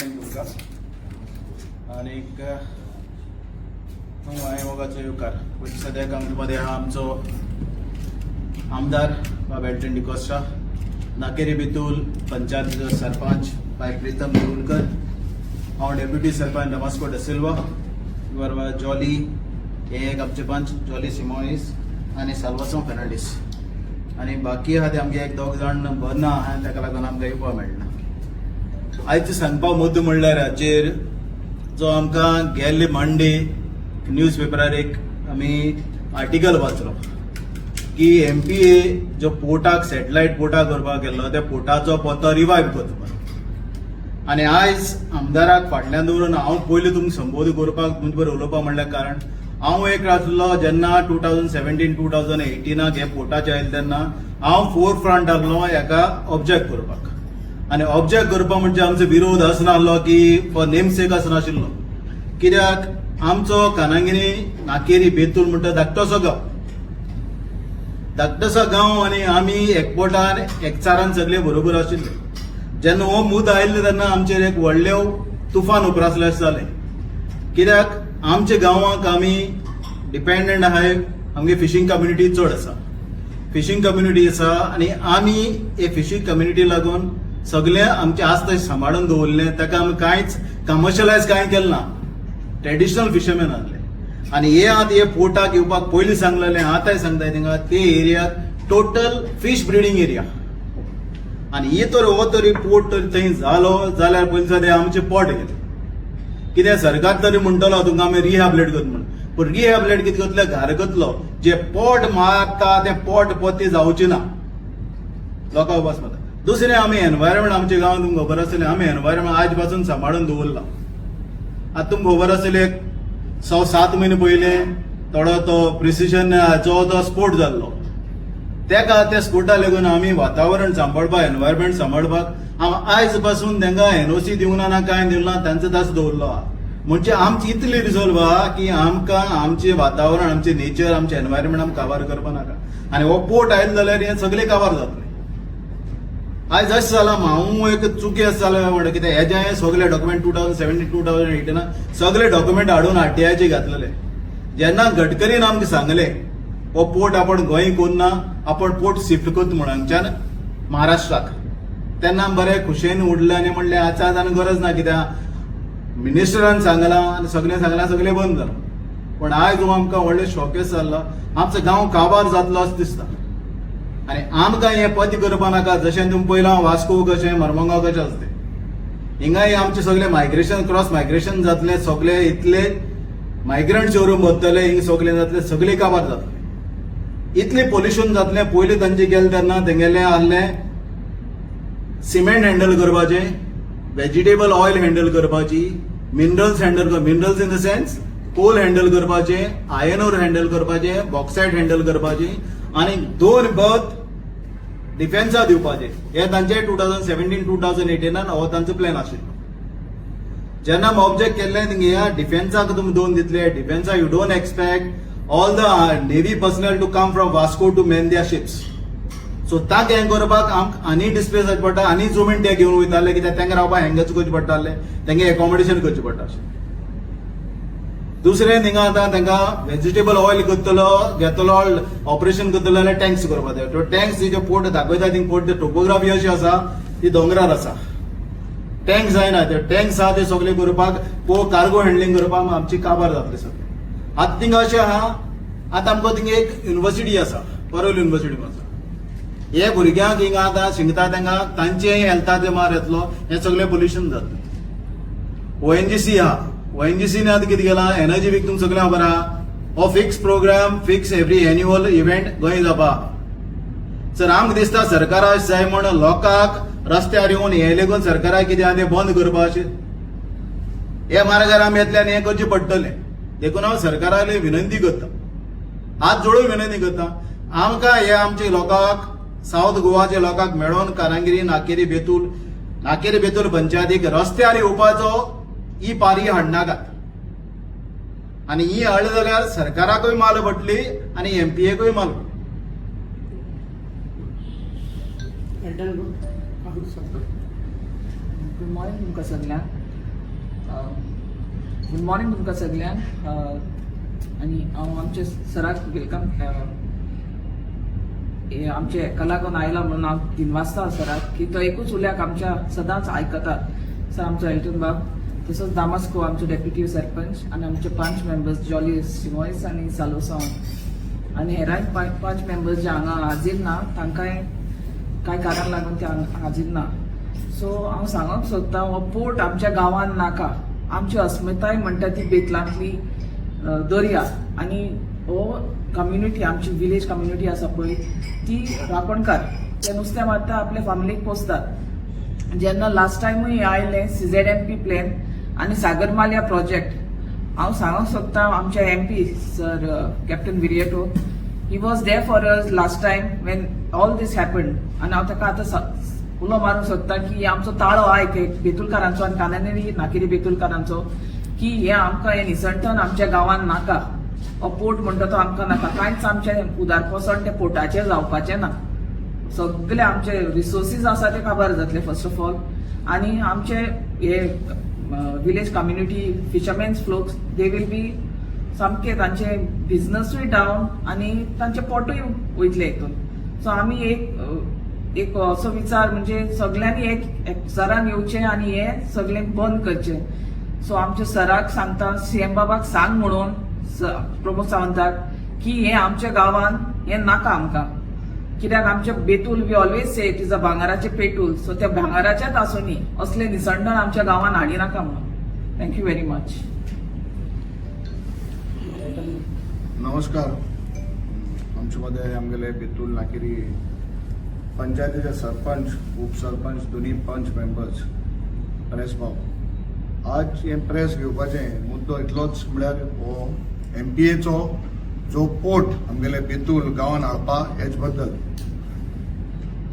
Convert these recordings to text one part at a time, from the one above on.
Morning तुमकां आनीक हांव मोगाचो येवकार पण सद्याक आमचे मदें आहा आमचो आमदार बाब एल्टन डिकोस्टा, नाकेरी बेतूल पंचायतीचो सरपंच बाय प्रीतम देवुलकर, हांव डेप्युटी सरपंच डमास्को डसिल्वा, वर जॉली हे एक आमचे पंच जॉली सिमोनीस आनी साल्वासो फेर्नांडीस आनी बाकी आहा ते आमगे एक दोग जाण बरे ना आनी ताका लागून आमकां येवपाक मेळना. आयज सांगपाक मुद्दो म्हणल्यार हाचेर जो आमकां गेल्ले मंडे न्यूज पेपरार एक आमी आर्टिकल वाचलो की MPA जो पोर्टाक सॅटेलायट पोर्टाक करपाक गेल्लो त्या पोर्टाचो पत्तो रिवायव करता आनी आयज आमदाराक फाटल्यान दवरून हांव पयलीं तुमकां संबोधन करपाक तुमचे बरोबर उलोवपाक म्हणल्या कारण हांव एक आसलो जेन्ना 2017-2018 हे पोर्टाचेर आयले तेन्ना हांव फोर फ्रंट आहलो हेका ऑब्जेक्ट करपाक आनी ऑब्जेक्ट करपाक म्हणजे आमचो विरोध असनासलो की फॉर नेमसेक असनाशिल्लो कित्याक आमचो कानागिरी नाकेरी बेतूल म्हणटा धाकटोसो गांव आनी आमी एकपोटान एकचारान सगळे बरोबर आशिल्ले. जेन्ना हो मूद आयिल्लो तेन्ना आमचेर एक व्हडल्यो तुफान उपरासले जाले कित्याक आमच्या गांवांक आमी डिपेंडंट आहाय आमगे फिशींग कम्युनिटी चड आसा, फिशींग कम्युनिटी आसा आनी आमी हे फिशींग कम्युनिटी लागून सगळे आमचे आस्त सांबाळून दवरले, ताका आमी कांयच कमर्शियलायज कांय केलें ना, ट्रेडिशनल फिशरमॅन आहले आनी हे आतां हे पोर्टाक येवपाक पयलीं सांगलेलें आतांय सांगताय थिंगा ते एरियाक टोटल फिश ब्रिडींग एरिया आनी हे तर हो तरी पोर्ट तर थंय जालो जाल्यार पयलीं सद्या आमचे पोट गेले कित्याक सरकार तरी म्हणटलो तुमकां आमी रिहॅबिलेट करता म्हणून, पूण रिहॅबिलेट कितें करतले घर करतलो जे पोट मारता ते पोट पती जावचे ना लोकां बस मारता. दुसरें आमी एनवायरमेंट आमच्या गांवांत तुमकां खबर आसतलें आमी एनवायरमेंट आज पासून सांबाळून दवरला. आतां तुमकां खबर आसतलें 6-7 म्हयने पयलें थोडो तो प्रिसिशनाचो तो स्पोर्ट जाल्लो तेका त्या स्पोर्टा लागून आमी वातावरण सांबाळपाक एनवायरमेंट सांबाळपाक आयज पासून तांकां NOC दिवना ना कांय दिवना तांचो तास दवरलो आहा. म्हणजे आमची इतली रिझॉल्व आहा की आमकां आमचें वातावरण आमचें नेचर आमचें एनवायरमेंट आमकां काबार करपा नाका आनी हो पोर्ट आयलो जाल्यार हें सगळें काबार जातलें. आयज अशें जालां हांव एक चुकी आसा जालें म्हणटा कितें हेजे सगळे डॉक्युमेंट 2017-2018 सगळे डॉक्युमेंट हाडून RTIचे घातलेले. जेन्ना गडकरीन आमकां सांगलें हो पोर्ट आपण गोंय कोन्ना आपण पोर्ट शिफ्ट करता म्हणून हांगच्यान महाराष्ट्राक, तेन्ना बरें खुशेन उडलें आनी म्हणलें आतां आतां गरज ना कित्याक मिनिस्टरान सांगलां आनी सगळें सांगलां सगळें बंद जालां. पण आयज आमकां व्हडलें शॉकेस जाल्लो आमचो गांव काबार जातलो अशें दिसता आनी आमकां हें पद करपा नाका. जशें तुमी पयलां वास्को कशें मर्मगांव कशें आसलें हिंगाय आमचें सगळें मायग्रेशन क्रॉस मायग्रेशन जातलें, सगळे इतले मायग्रंट शोरूम बसतले हिंग सगळें जातलें, सगळें काबार जातलें, इतलें पोल्युशन जातलें. पयलीं तांचे गेले तेन्ना तेंगेलें आहलें सिमेंट हँडल करपाचें, वेजिटेबल ऑयल हँडल करपाची, minerals handle minerals in the sense coal handle करपाचें, आयर्न ओर हँडल करपाचें, बॉक्सायट हँडल करपाची आनी 2 बर्थ डिफेन्सा दिवपाचे. हे तांचे 2017-2018 हो तांचो प्लॅन आशिल्लो. जेन्ना ऑब्जेक्ट केल्लें थिंगा डिफेन्साक तुमी 2 दितले. डिफेन्सा you don't expect all the navy personnel to come from Vasco to man their ships. So ताका हें करपाक आमकां आनी डिस्प्लेस जावचे पडटा, आनी जुमेंट ते घेवन वयताले कित्याक तांकां रावपाक हँगर्स करचे पडटाले, तांकां एकोमोडेशन करचें पडटा. दुसरें थिंगा आतां तांकां वेजिटेबल ऑयल करतलो घेतलो ऑपरेशन करतलो जाल्यार टँक्स करपाक जाय. तो टँक्स जे पोर्ट दाखयता थिंग पोर्ट टोपोग्राफी अशी आसा ती दोंगरार आसा, टँक्स जायना. ते टँक्स आहा ते सगळे करपाक कार्गो हँडलिंग करपाक आमची काबार जातले सगळे. आतां थिंगा अशें आहा आतां आमकां थिंगा एक युनिवर्सिटी आसा, परोल युनिवर्सिटी आसा. हे भुरग्यांक हिंगा आतां शिंगता तांकां तांचे हेल्थाचे मार येतलो, हें सगळें पोल्युशन जातलें. ONGC आहा, ONGCने आतां कितें केलां एनर्जी वीक तुमकां सगळें खबर आहा हो fix program fix every annual event Goem जावपा. सर आमकां दिसता सरकारा जाय म्हण लोकांक रस्त्यार येवन हे लेगून सरकाराक कितें आहा तें बंद करपा अशें हे मार्गार आमी येतले आनी हें करचें पडटलें. देखून हांव सरकाराक विनंती करता, हात जोडून विनंती करता, आमकां हे आमच्या लोकांक साऊथ गोवाच्या लोकांक मेळोन कानागिरी नाकेरी बेतूल पंचायतीक रस्त्यार येवपाचो ही पारी हाडनाकात आनी ही हाडली जाल्यार सरकाराकूय माल पडटली आनी MPAकूय माल. गुड मॉर्निंग तुमकां सगळ्यांक. गुड मॉर्निंग तुमकां सगळ्यांक आनी हांव आमचे सराक वेलकम आमचे हेका लागून आयला म्हणून हांव दिनवासता सराक की तो एकूच उल्याक आमच्या सदांच आयकता सर आमचो एल्टन बाब तसोच दामास्को आमचे डेप्युटी सरपंच आनी आमचे 5 मेंबर्स जॉली सिमोयस आनी सालोसांव आनी हेरांय 5 मेंबर्स जे हांगा हाजीर ना तांकांय कांय कारण लागून ते हाजीर ना. सो हांव सांगूंक सोदतां हो पोर्ट आमच्या गांवांत नाका. आमची अस्मिताय म्हणटा ती बेतलांतली दर्या आनी हो कम्युनिटी आमची विलेज कम्युनिटी आसा पळय ती राखणकार ते नुस्तें मारता आपल्या फॅमिलीक पोसतात. जेन्ना लास्ट टायमूय आयलें CZMP प्लॅन आनी सागरमाल्या प्रोजेक्ट हांव सांगूंक सोदतां आमच्या MP sir captain Viriato he was there for us last time when all this happened आनी हांव ताका आतां उलो मारूंक सोदता की आमचो ताळो आयक बेतुलकारांचो आनी कानानेरी नाकेरी बेतुलकारांचो की हे आमकां हे निसणटन आमच्या गांवांत नाका. हो पोर्ट म्हणटा तो आमकां नाका. कांयच आमचें उदारपसण त्या पोर्टाचेर जावपाचें ना. सगळे आमचे रिसोर्सीस आसा ते काबार जातले फर्स्ट ऑफ ऑल आनी आमचे हे village community fishermen folks they will be सामके तांचे बिझनसूय डावन आनी तांचे पोटूय वयतले हितून. सो आमी एक असो विचार म्हणजे सगळ्यांनी एक सरान येवचें आनी हे सगळें बंद करचें. सो आमच्या सराक सांगता CM बाबाक सांग म्हणून प्रमोद सावंताक की हे आमच्या गांवांत हे नाका आमकां. कित्याक आमचे Betul we always say it is a भांगाराचे पेटूल. सो त्या भांगाराच्याच आसुनी असले निसंडण आमच्या गांवांत हाडी नाका म्हणून. Thank you very much. नमस्कार. आमचे मध्ये आमगेले बेतूल नाकेरी पंचायतीचे सरपंच उपसरपंच दोन्ही 5 मेंबर्स प्रेस भाव आज हे प्रेस घेवपाचे मुद्दो इतलोच म्हळ्यार हो MPAचो जो पोर्ट आमगेले बेतूल गांवांत हाडपा हेच बद्दल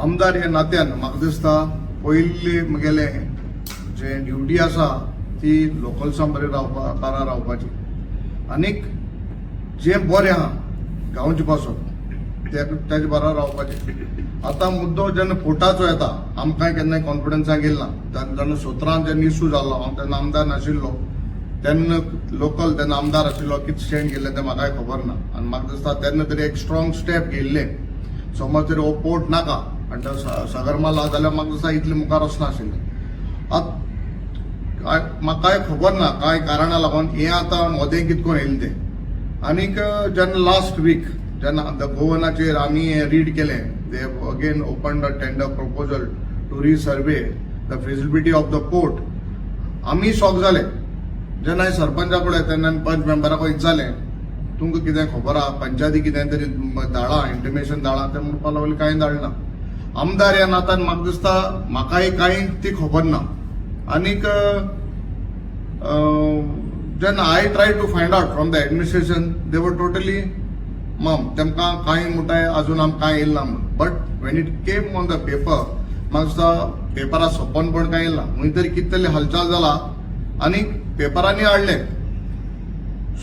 आमदार हे नात्यान म्हाका दिसता पयली म्हगेले जे ड्युटी आसा ती लोकल्सां बरी बारा रावपाची आनीक जे बरें आहा गांवचे पासून तेजे बारा रावपाचे. आतां मुद्दो जेन्ना पोर्टाचो येता आमकांय केन्नाय कॉन्फिडन्साक येयला. जेन्ना 17 जेन्ना इशू जाल्लो हांव तेन्ना आमदार नाशिल्लो तेन्ना लोकल तेन्ना आमदार आशिल्लो कितें स्टँड केल्लें तें म्हाकाय खबर ना आनी म्हाका दिसता तेन्ना तरी एक स्ट्रॉंग स्टेप घेयल्लें. समज तरी हो पोर्ट नाका आनी तो सागरमाला जाल्यार म्हाका दिसता इतलें मुखार वचनाशिल्लें. म्हाकाय खबर ना कांय कारणां लागून हें आतां मोदें कितकोन येयलें तें. आनीक जेन्ना लास्ट वीक जेन्ना द गोवनाचेर आमी हें रीड केलें they again open the tender proposal to resurvey the feasibility of the port. आमी शॉक जाले जेन्ना सरपंचा कडेन तेन्ना 5 मेंबराक विचारलें तुमकां कितें खबर आहा पंचायती कितें तरी धाडा इंटिमेशन धाडा तें म्हणपाक लागले कांय धाडना. आमदार ह्या नात्यान म्हाका दिसता म्हाकाय कांय ती खबर ना. आनीक जेन्ना I try to find out from the administration they were totally मम तेमकां कांय म्हणटाय अजून आमकां कांय येयला म्हणून. But Wien it came on the paper म्हाका दिसता पेपरा सोंपोवन पण कांय येयला खंय तरी कितें तरी हालचाल जाला आनीक पेपरांनी हाडलें.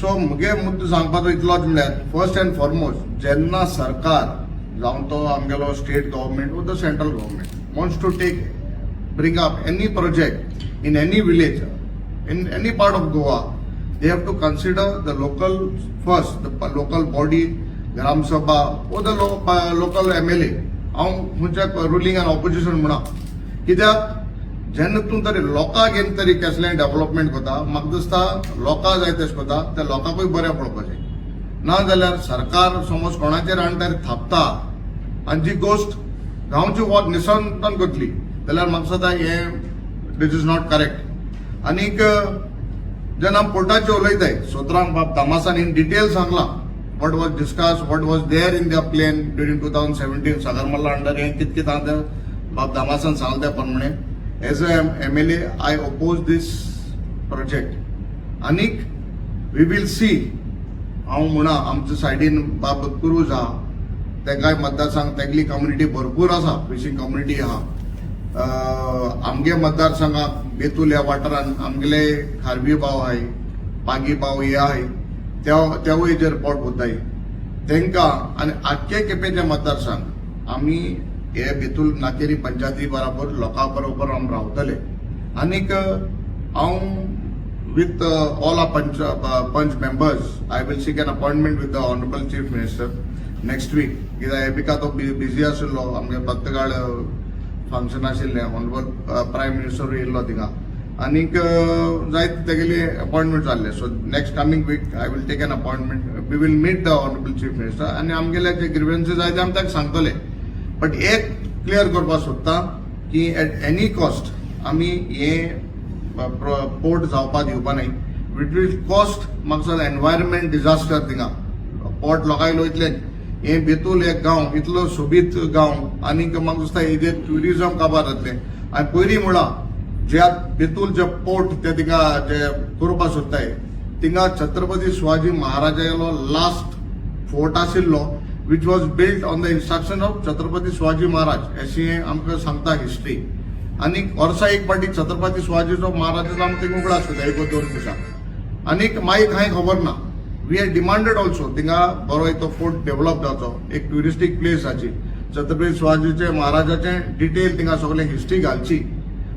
सो म्हगे मुद्दो सांगपाचो इतलोच म्हळ्यार फर्स्ट एंड फॉरमोस्ट जेन्ना सरकार जावं तो आमगेलो स्टेट गव्हर्मेंट वा the central government wants to take bring up any project in any village in any part of Goa, they have to consider the local first, the local body, Gram Sabha, or the local MLA. हांव खंयच्या ruling आनी opposition म्हणा कित्याक जेन्ना तूं तरी लोकांक येन तरी कसलें डेव्हलपमेंट करता म्हाका दिसता लोकां जाय तशें करता त्या लोकांकूय बरें पडपाचें. ना जाल्यार सरकार समज कोणाचेर आनी तरी थापता आनी जी गोश्ट गांवची वॉट निसंतन करतली जाल्यार म्हाका दिसता हें दिस इज नॉट करेक्ट. आनीक जेन्ना पोर्टाचे उलयताय 17 बाब दामासान इन डिटेल सांगला what was discuss what was there in the plan during 2017 Sagarmala under हें कितें कितें हांव बाब दामासान सांगलें तें प्रमाणे as a MLA I oppose this project. आनीक वी वील सी हांव म्हणा आमच्या सायडीन बाब कुरूज आहा तेंकाय मतदारसंघ तेगली कम्युनिटी भरपूर आसा फिशींग कम्युनिटी आहा. आमगे मतदारसंघात बेतूल ह्या वाठारांत आमगेले खारवी भाव आहाय पागी भाव हे आहाय तेवूय हेजेर पोट भरताय तेंकां आनी आख्खे केपेंचे मतदारसंघ आमी हे बेतूल नाकेरी पंचायती बरोबर लोकां बरोबर आमी रावतले. आनीक हांव with all our punch members, I will seek an appointment with the Honorable Chief Minister next week. कित्याक एपिका तो बिजी आशिल्लो आमगे प्रत्येकाळ फंक्शन आशिल्लें. ऑनरेबल प्रायम मिनिस्टर येयल्लो थिंगा आनीक जायत तेगेली अपॉइंटमेंट जाल्ले. So next coming week I will take an appointment. We will meet the honourable chief minister आनी आमगेले जे ग्रीवेन्सीस आहाय ते आमी ताका सांगतले. बट एक क्लियर करपाक सोदता की एट एनी कॉस्ट आमी हे पोर्ट जावपाक दिवपा न्हय. इट वील कॉस्ट म्हाका दिसता एनवायरमेंट डिझास्टर थिंगा. पोर्ट लोकांक इतलें हे बेतूल एक गांव इतलो सोबीत गांव आनीक म्हाका दिसता हेजेर ट्युरिझम काबार जातलें. आनी पयलीं म्हळां ज्या बेतूल जे पोर्ट ते थिंगा जे करपाक सोदताय थिंगा छत्रपती शिवाजी महाराजालो लास्ट फोर्ट आशिल्लो which was built on the instruction of Chhatrapati Shivaji Maharaj अशें आमकां सांगता हिस्ट्री. आनीक वर्सा एक फावटी छत्रपती शिवाजी महाराजाचो आमकां थिंगा उगडास जाता 1-2 दिसां. आनीक मागीर कांय खबर ना. वी हॅड डिमांडेड ऑल्सो थिंगा बरो तो फोर्ट डेव्हलप जावचो एक ट्युरिस्टीक प्लेस जाची. छत्रपती शिवाजीचे महाराजाचे डिटेल थिंगा सगळें हिस्ट्री घालची.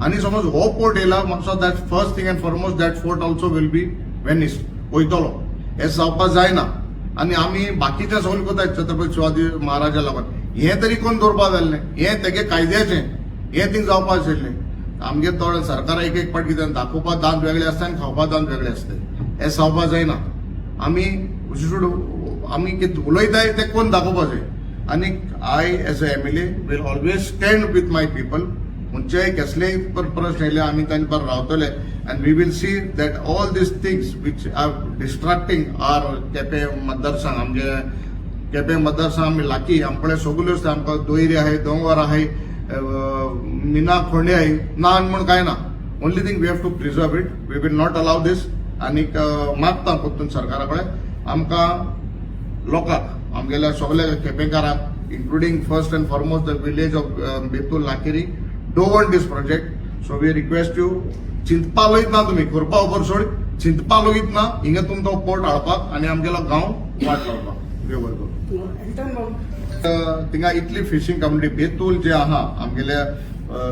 आनी समज हो पोर्ट येयला म्हाका that first thing end foremost that fort also will be vanished वयतलो. हें जावपाक जायना. आनी आमी बाकीचे सगळे कोताय छत्रपती शिवाजी महाराजा लागून हें तरी कोण दवरपाक जाल्लें. हें तेगे कायद्याचें हें थिंग जावपाक आशिल्लें. आमगे थोडे सरकारा एक फावट कितें दाखोवपाक दांत वेगळे आसता आनी खावपाक दांत वेगळे आसता. हें जावपाक जायना. आमी आमी कितें उलयताय तें कोण दाखोवपाक जाय. आनीक आय as a MLA will always stand with my people. खंयचेय कसलेय प्रश्न येयले आमी तांचे बरोबर रावतले. And we will see that all these things which are distracting are Quepem मतदारसंघ आमचे केपें मतदारसंघ आमी लागीं आमकडे सगल्योच आमकां दोयरी आहाय दोंगर आहाय मिना खोंडे आहाय ना म्हण कांय ना. Only thing we have to preserve it. We will not allow this. आनीक मागता परतून सरकारा कडेन आमकां लोकांक आमगेल्या सगळ्या केपेंकारांक including first and foremost the village of Betul नाकेरी don't want this project. So we request you चिंतपा लयत ना तुम्ही करपा उपर सोड चिंतपा लयत ना हिंगा तुमचो पोर्ट हाडपाक आनी आमगेलो गांव वाट लावपाक देव बरें. थिंगा इतली फिशींग कम्युनिटी बेतूल जे आहा आमगेले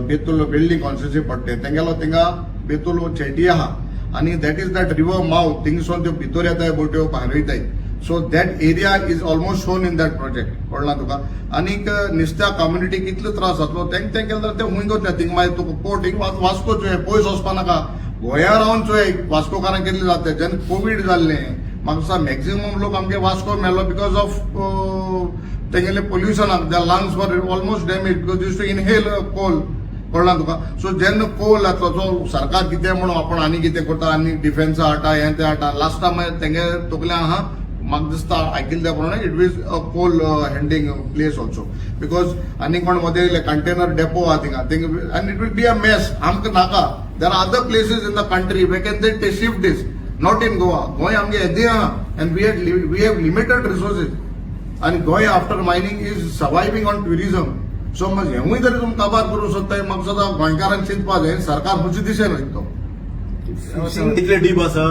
बेतूल बिल्डींग कॉन्स्टिट्युन्सी पडटे तेंगेलो थिंगा बेतूल चेटी आहा आनी that is that river mouth थिंगसून त्यो भितर येताय बोट्यो भायर वयताय. So that area is almost shown in that project कळना तुका. आनीक नुस्त्या कम्युनिटीक कितलो त्रास जातलो तें केलें जाल्यार तें खूंय करता. थिंग मागीर तुका पोर्ट हिंग वास्को चोय पयस वचपा नाका. गोंया रावन चोय वास्कोकारांक कितलें जाता. जेन्ना कोवीड जाल्लें म्हाका दिसता मॅक्झिमम लोक आमगे वास्को मेलो बिकॉज ऑफ तेंगेले पोल्युशनाक. The lungs were almost damage because use to inhale coal कळना तुका. सो जेन्ना कोल जातलो सो सरकार कितें म्हणून आपण आनी कितें करता आनी डिफेन्सा हाडटा हें तें हाडटा लास्टाक मागीर तेंगे तकल्या आहा म्हाका दिसता आयकिल्ले त्या प्रमाणे it was a coal handling place also because आनी कोण मदें कंटेनर डेपो आहा थिंगा आनी it will be a mess. आमकां नाका. There are other places in the country we can they shift this not in Goa. Goem आमगे येदे आहा and we have limited resources आनी Goem after mining is surviving on tourism. So मग हेवूय जरी तुमी काबार करूंक सोदताय म्हाका दिसता गोंयकारांक चिंतपाक जाय सरकार खंयचे दिशेन वयता. इतले डीप आसा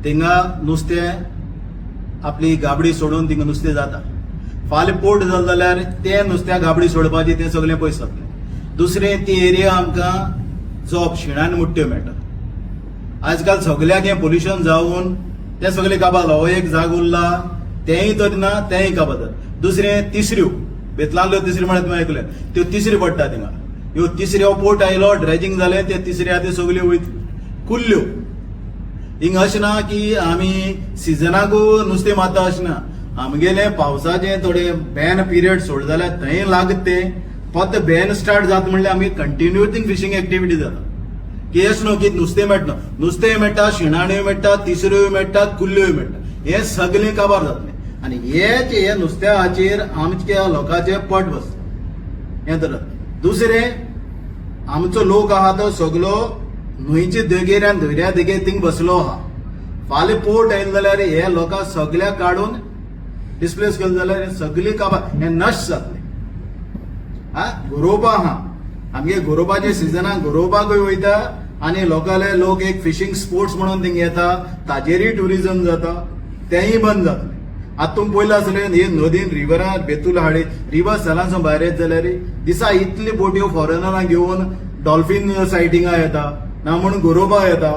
थिंगा नुस्तें आपली गाबडी सोडून थिंगा नुस्तें जाता. फाल्यां पोर्ट जालें जाल्यार तें नुस्त्या गाबडी सोडपाची तें सगळें पयस जातलें. दुसरें ती एरिया आमकां जॉब शिणान मुट्ट्यो मेळटा. आजकाल सगळ्याक हें पोल्युशन जावन तें सगळें काबार जाता. हो एक जाग उरला तेंय तर ना तेंय काबार जाता. दुसरें तिसऱ्यो बेतलांतल्यो तिसऱ्यो म्हळ्यार तुवें आयकलें त्यो तिसऱ्यो पडटा थिंगा. ह्यो तिसऱ्यो पोर्ट आयलो ड्रेजिंग जालें ते तिसऱ्या त्यो सगळ्यो वयत कुल्ल्यो. हिंगा अशें ना की आमी सिजनाकूय नुस्तें मारता अशें ना. आमगेले पावसाचे थोडे बॅन पिरियड सोड जाल्यार थंय लागत ते फक्त बॅन स्टार्ट जाता म्हणल्यार आमी कंटिन्यू थिंग फिशींग एक्टिविटी जाता. की अशें न्हू की नुस्तें मेळटा. नुस्तें मेळटा शिणाण्यो मेळटा तिसऱ्योय मेळटा कुल्ल्योय मेळटा. हें सगळें काबार जातलें. आनी हे नुस्त्या हाचेर आमच्या लोकांचे पट बसता. हें तर दुसरें आमचो लोक आहा तो सगळो न्हंयचे देगेर आनी दर्या देगेर थिंग बसलो आहा. फाल्यां पोर्ट आयलो जाल्यार हे लोकांक सगळ्या काडून डिस्प्लेस केलें जाल्यार हें सगळीं काबार हें नश्ट जातलें. गरोवपा आहा आमगे गरोवपाच्या सिजनाक गरोवपाकूय वयता आनी लोकांले लोक एक फिशींग स्पोर्ट्स म्हणून थिंग येता ताजेरूय ट्युरिझम जाता तेंय बंद जातलें. आतां तुमी पयलें आसलें हे नदीन रिव्हरार बेतूल हाडे रिव्हर सेलांसून भायर येत जाल्यार दिसा इतली बोट्यो फॉरेनरांक घेवन डॉल्फीन सायटिंगां येता ना म्हणून गरोवपाक येता.